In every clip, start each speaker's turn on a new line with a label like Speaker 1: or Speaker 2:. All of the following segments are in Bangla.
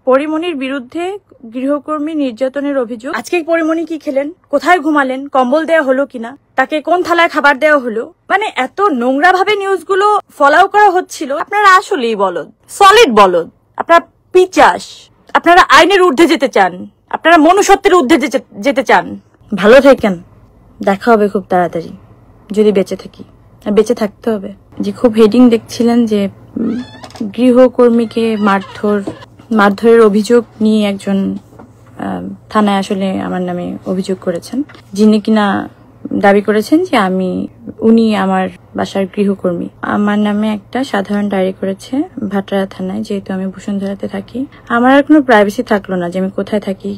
Speaker 1: পরিমণির বিরুদ্ধে গৃহকর্মী নির্যাতনের অভিযোগ। আজকে পরিমণি কি খেলেন, কোথায় ঘুমালেন, কম্বল দেওয়া হলো কিনা, তাকে কোন থালায় খাবার দেওয়া হলো, মানে এত নোংরা ভাবে নিউজগুলো ফলাও করা হচ্ছিল। আপনারা আসলেই বলদ, সলিড বলদ, আপনারা পিচাস, আপনারা আইনের ঊর্ধ্বে যেতে চান, আপনারা মনুষ্যত্বের ঊর্ধ্বে যেতে চান। ভালো থাকেন, দেখা হবে খুব তাড়াতাড়ি যদি বেঁচে থাকি। বেঁচে থাকতে হবে। যে খুব হেডিং দেখছিলেন যে গৃহকর্মীকে মারধরের অভিযোগ নিয়ে একজন থানায় আসলে আমার নামে অভিযোগ করেছেন, যিনি কিনা দাবি করেছেন যে উনি আমার বাসার গৃহকর্মী। আমার নামে একটা সাধারণ ডায়েরি করেছে ভাটরা থানায়, যেহেতু আমি বসুন্ধরাতে থাকি। আমার আর কোনো প্রাইভেসি থাকলো না যে আমি কোথায় থাকি।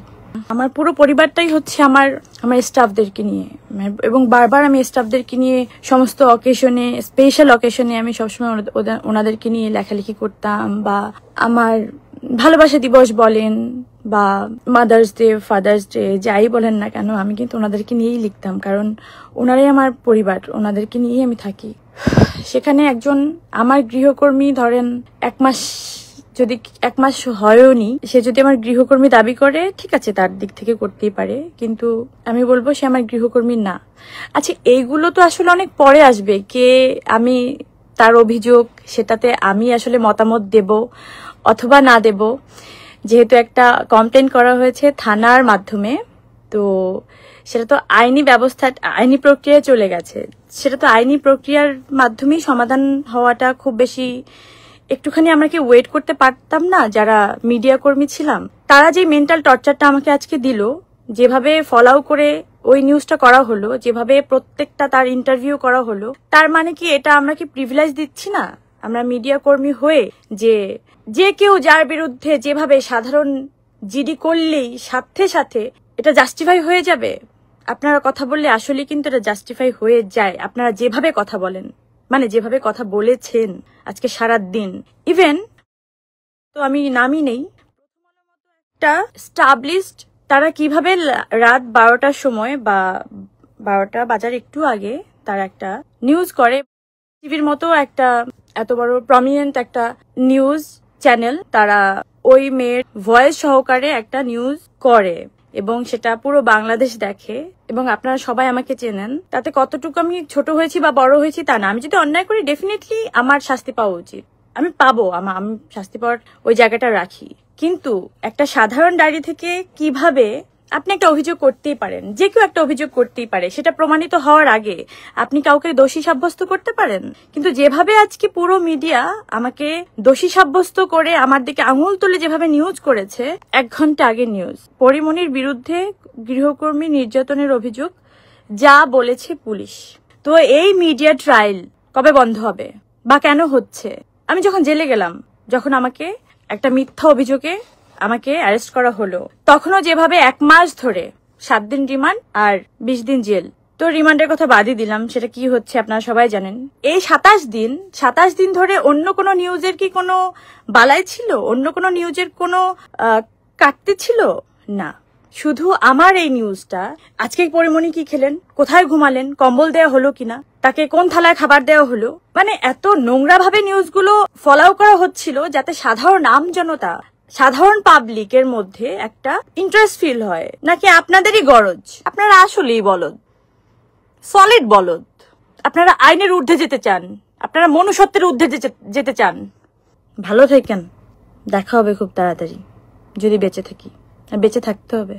Speaker 1: আমার পুরো পরিবারটাই হচ্ছে আমার স্টাফদেরকে নিয়ে, এবং বারবার আমি স্টাফদেরকে নিয়ে সমস্ত অকেশনে, স্পেশাল অকেশনে আমি সবসময় ওনাদেরকে নিয়ে লেখালেখি করতাম, বা আমার ভালোবাসা দিবস বলেন বা মাদার্স ডে, ফাদার্স ডে, যাই বলেন না কেন, আমি কিন্তু ওনাদেরকে নিয়েই লিখতাম, কারণ ওনারাই আমার পরিবার, ওনাদেরকে নিয়েই আমি থাকি। সেখানে একজন আমার গৃহকর্মী, ধরেন যদি এক মাস হয়ওনি, সে যদি আমার গৃহকর্মী দাবি করে, ঠিক আছে, তার দিক থেকে করতেই পারে, কিন্তু আমি বলবো সে আমার গৃহকর্মী না। আচ্ছা, এইগুলো তো আসলে অনেক পরে আসবে, আমি তার অভিযোগ, সেটাতে আমি আসলে মতামত দেব অথবা না দেব। যেহেতু একটা কমপ্লেন করা হয়েছে থানার মাধ্যমে, তো সেটা তো আইনি প্রক্রিয়ায় চলে গেছে। সেটা তো আইনি প্রক্রিয়ার মাধ্যমেই সমাধান হওয়াটা খুব বেশি, একটুখানি আমরা কি ওয়েট করতে পারতাম না? যারা মিডিয়া কর্মী ছিলাম, তারা যে মেন্টাল টর্চারটা আমাকে আজকে দিল, যেভাবে ফলাও করে ওই নিউজটা করা হলো, যেভাবে প্রত্যেকটা তার ইন্টারভিউ করা হলো, তার মানে কি এটা আমরা কি প্রিভিলেজ দিচ্ছি না আমরা মিডিয়া কর্মী হয়ে, যে কেউ যার বিরুদ্ধে যেভাবে সাধারণ জিডি করলেই সাথে সাথে এটা জাস্টিফাই হয়ে যাবে? আপনারা কথা বললে আসলে কিন্তু এটা জাস্টিফাই হয়ে যায়, আপনারা যেভাবে কথা বলেন, মানে যেভাবে কথা বলেছেন আজকে সারা দিন। ইভেন তো আমি নামই নেই, একটা স্টাবলিশড, তারা কিভাবে রাত 12টার সময় বা 12টা বাজার একটু আগে তারা একটা নিউজ করে, টিভির মতো একটা এত বড় প্রমিনেন্ট একটা নিউজ চ্যানেল, তারা ওই মেয়ের ভয়েস সহকারে একটা নিউজ করে এবং সেটা পুরো বাংলাদেশ দেখে। এবং আপনারা সবাই আমাকে চেনেন, তাতে কতটুকু আমি ছোট হয়েছি বা বড় হয়েছি তা না। আমি যদি অন্যায় করি, ডেফিনেটলি আমার শাস্তি পাওয়া উচিত, আমি পাবো, আমি শাস্তি পাওয়ার ওই জায়গাটা রাখি। কিন্তু একটা সাধারণ ডায়েরি থেকে কিভাবে আপনি একটা অভিযোগ করতেই পারেন, যে কেউ একটা অভিযোগ করতেই পারে, সেটা প্রমাণিত হওয়ার আগে আপনি কাউকে দোষী সাব্যস্ত করতে পারেন। কিন্তু যেভাবে আজকে পুরো মিডিয়া আমাকে দোষী সাব্যস্ত করে আমার দিকে আঙুল তুলে যেভাবে নিউজ করেছে, 1 ঘন্টা আগে নিউজ, পরিমণির বিরুদ্ধে গৃহকর্মী নির্যাতনের অভিযোগ, যা বলেছে পুলিশ। তো এই মিডিয়া ট্রায়াল কবে বন্ধ হবে বা কেন হচ্ছে? আমি যখন জেলে গেলাম, যখন আমাকে একটা মিথ্যা অভিযোগে আমাকে অ্যারেস্ট করা হলো, তখনও যেভাবে 1 মাস ধরে 7 দিন রিমান্ড আর 20 দিন জেল, তো রিমান্ডের কথা বাদই দিলাম, সেটা কি হচ্ছে আপনারা সবাই জানেন। এই 27 দিন ধরে অন্য কোনো নিউজের কি কোনো বালাই ছিল? অন্য কোনো নিউজের কোনো কাটতে ছিল না, শুধু আমার এই নিউজটা। আজকে পরিমণি কি খেলেন, কোথায় ঘুমালেন, কম্বল দেওয়া হলো কিনা, তাকে কোন থালায় খাবার দেওয়া হলো, মানে এত নোংরা ভাবে নিউজগুলো ফলাও করা হচ্ছিল, যাতে সাধারণ আমজনতা, সাধারণ পাবলিকের মধ্যে একটা ইন্টারেস্ট ফিল হয়। নাকি আপনাদেরই গরজ? আপনারা আসলেই বলদ, সলিড বলদ, আপনারা আইনের ঊর্ধ্বে যেতে চান, আপনারা মনুষ্যত্বের ঊর্ধ্বে যেতে চান। ভালো থাকেন, দেখা হবে খুব তাড়াতাড়ি যদি বেঁচে থাকি। বেঁচে থাকতে হবে।